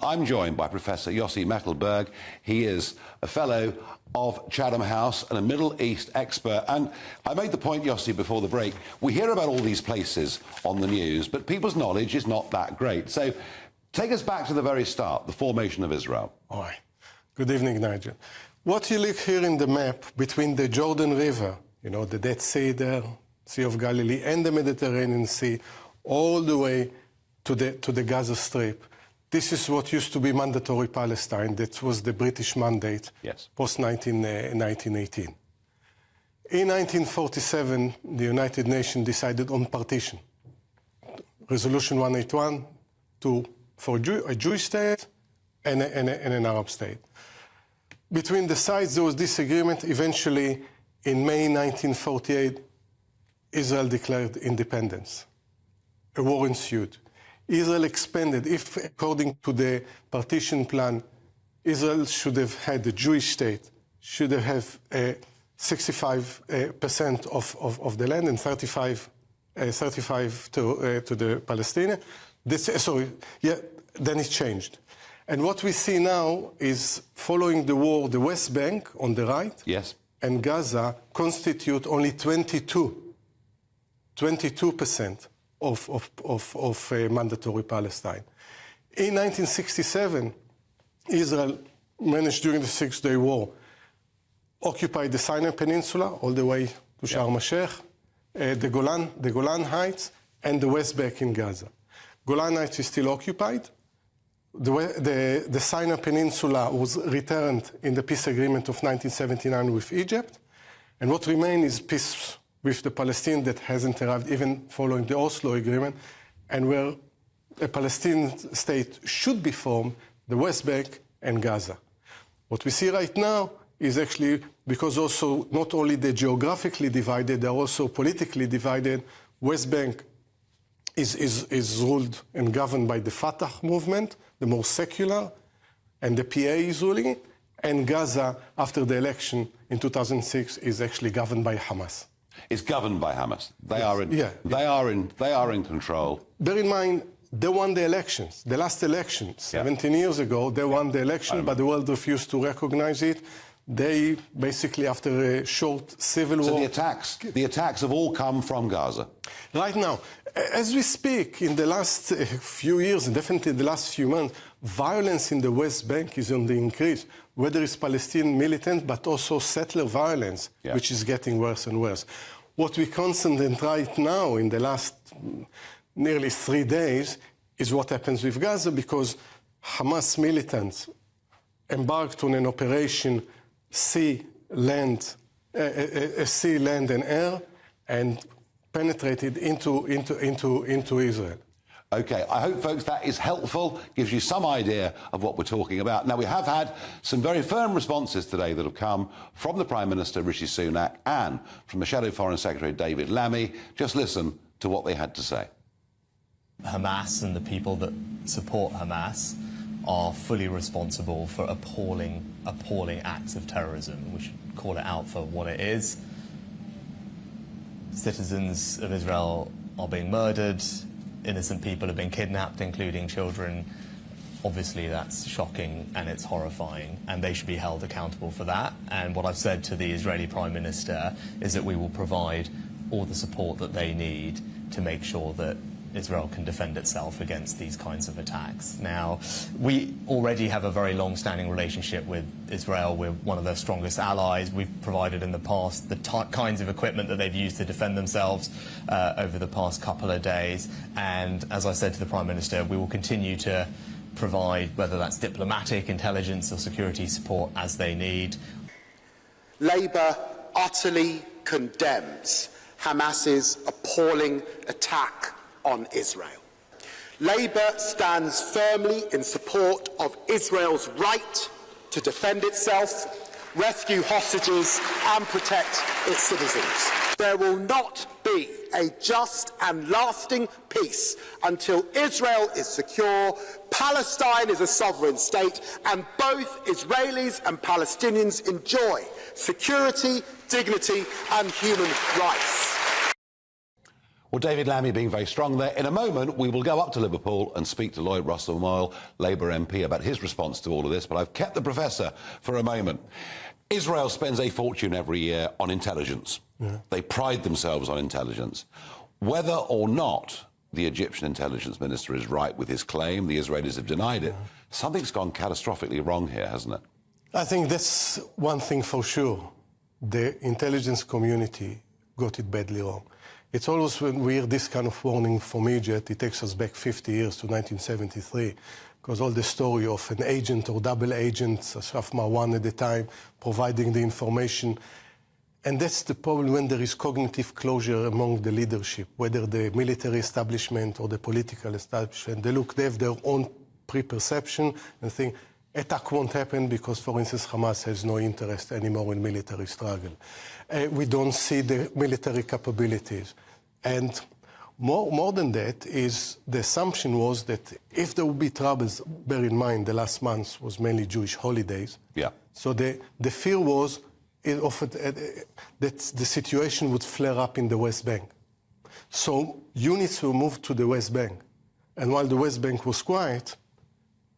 I'm joined by Professor Yossi Mekelberg. He is a fellow of Chatham House and a Middle East expert. And I made the point, Yossi, before the break, we hear about all these places on the news, but people's knowledge is not that great. So take us back to the very start, the formation of Israel. All right. Good evening, Nigel. What you look here in the map between the Jordan River, you know, the Dead Sea there, Sea of Galilee, and the Mediterranean Sea, all the way to the Gaza Strip. This is what used to be mandatory Palestine. That was the British mandate post-1918. In 1947, the United Nations decided on partition. Resolution 181 for a Jewish state and an Arab state. Between the sides, there was disagreement. Eventually, in May 1948, Israel declared independence. A war ensued. Israel expanded. If, according to the partition plan, Israel should have had a Jewish state, should have 65% of the land and 35 to the Palestinians. Then it changed. And what we see now is, following the war, the West Bank on the right and Gaza constitute only 22% of mandatory Palestine. In 1967, Israel managed, during the Six-Day War, occupied the Sinai Peninsula all the way to Sharm el-Sheikh, the Golan Heights, and the West Bank in Gaza. Golan Heights is still occupied. The Sinai Peninsula was returned in the peace agreement of 1979 with Egypt, and what remains is peace with the Palestinians that hasn't arrived even following the Oslo Agreement, and where a Palestinian state should be formed, the West Bank and Gaza. What we see right now is actually, because also not only they're geographically divided, they're also politically divided. West Bank is ruled and governed by the Fatah movement, the more secular, and the PA is ruling it, and Gaza, after the election in 2006, is actually governed by Hamas. It's governed by Hamas. They are in control. Bear in mind, they won the elections. The last election, 17 years ago, they won the election, but the world refused to recognize it. They basically, after a short civil war... So the attacks have all come from Gaza? Right now, as we speak, in the last few years, and definitely the last few months, violence in the West Bank is on the increase, whether it's Palestinian militant, but also settler violence, which is getting worse and worse. What we concentrate right now in the last nearly 3 days is what happens with Gaza, because Hamas militants embarked on an operation sea, land and air, and penetrated into Israel. OK, I hope, folks, that is helpful, gives you some idea of what we're talking about. Now, we have had some very firm responses today that have come from the Prime Minister, Rishi Sunak, and from the Shadow Foreign Secretary, David Lammy. Just listen to what they had to say. Hamas and the people that support Hamas are fully responsible for appalling acts of terrorism. We should call it out for what it is. Citizens of Israel are being murdered. Innocent people have been kidnapped, including children. Obviously, that's shocking and it's horrifying, and they should be held accountable for that. And what I've said to the Israeli Prime Minister is that we will provide all the support that they need to make sure that Israel can defend itself against these kinds of attacks. Now, we already have a very long-standing relationship with Israel. We're one of their strongest allies. We've provided in the past the kinds of equipment that they've used to defend themselves over the past couple of days. And as I said to the Prime Minister, we will continue to provide, whether that's diplomatic, intelligence or security support, as they need. Labour utterly condemns Hamas's appalling attack on Israel. Labour stands firmly in support of Israel's right to defend itself, rescue hostages and protect its citizens. There will not be a just and lasting peace until Israel is secure, Palestine is a sovereign state, and both Israelis and Palestinians enjoy security, dignity and human rights. Well, David Lammy being very strong there. In a moment, we will go up to Liverpool and speak to Lloyd Russell-Moyle, Labour MP, about his response to all of this. But I've kept the professor for a moment. Israel spends a fortune every year on intelligence. Yeah. They pride themselves on intelligence. Whether or not the Egyptian intelligence minister is right with his claim, the Israelis have denied it, something's gone catastrophically wrong here, hasn't it? I think that's one thing for sure. The intelligence community got it badly wrong. It's always when we hear this kind of warning from Egypt, it takes us back 50 years to 1973, because all the story of an agent or double agent, Ashraf Marwan at the time, providing the information. And that's the problem when there is cognitive closure among the leadership, whether the military establishment or the political establishment. They have their own pre-perception and think attack won't happen because, for instance, Hamas has no interest anymore in military struggle. We don't see the military capabilities. And more than that is the assumption was that if there would be troubles, bear in mind the last month was mainly Jewish holidays. Yeah. So the fear was that the situation would flare up in the West Bank. So units were moved to the West Bank. And while the West Bank was quiet,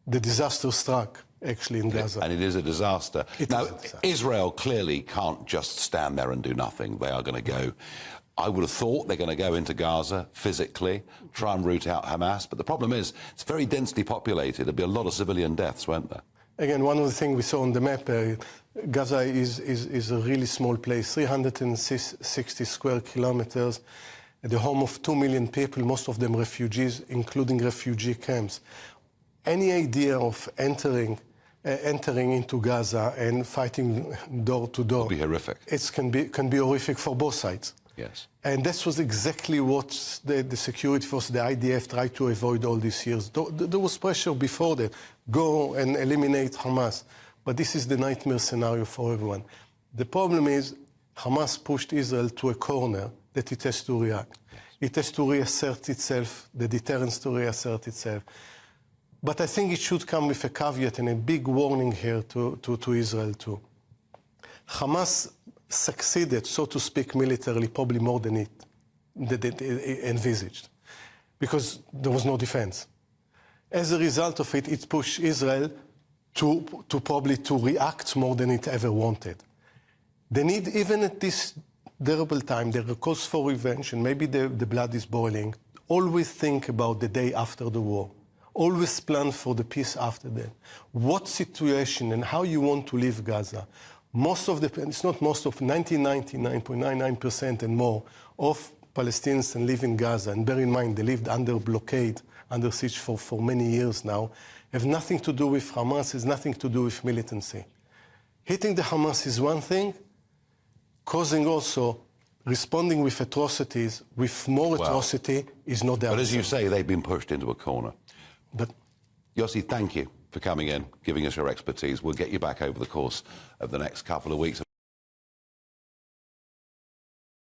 the disaster struck actually in Gaza. And it is a disaster. Now, Israel clearly can't just stand there and do nothing. They are going to go, I would have thought they're going to go into Gaza physically, try and root out Hamas. But the problem is, it's very densely populated. There'll be a lot of civilian deaths, won't there? Again, one of the things we saw on the map, Gaza is a really small place, 360 square kilometers, the home of 2 million people, most of them refugees, including refugee camps. Any idea of entering into Gaza and fighting door to door would be horrific. It can be horrific for both sides. Yes. And that was exactly what the security force, the IDF, tried to avoid all these years. There was pressure before that. Go and eliminate Hamas. But this is the nightmare scenario for everyone. The problem is Hamas pushed Israel to a corner that it has to react. Yes. It has to reassert itself, the deterrence to reassert itself. But I think it should come with a caveat and a big warning here to Israel too. Hamas succeeded, so to speak, militarily, probably more than it envisaged, because there was no defense. As a result of it, it pushed Israel to probably react more than it ever wanted. They need, even at this terrible time, there are cause for revenge, and maybe the blood is boiling, always think about the day after the war. Always plan for the peace after that. What situation and how you want to leave Gaza. Most of it's not most of, 99.99% and more of Palestinians live in Gaza. And bear in mind, they lived under blockade, under siege for many years now. Have nothing to do with Hamas, has nothing to do with militancy. Hitting the Hamas is one thing, causing also responding with atrocities, with more atrocity is not the answer. But as you say, they've been pushed into a corner. But Yossi, thank you for coming in, giving us your expertise. We'll get you back over the course of the next couple of weeks.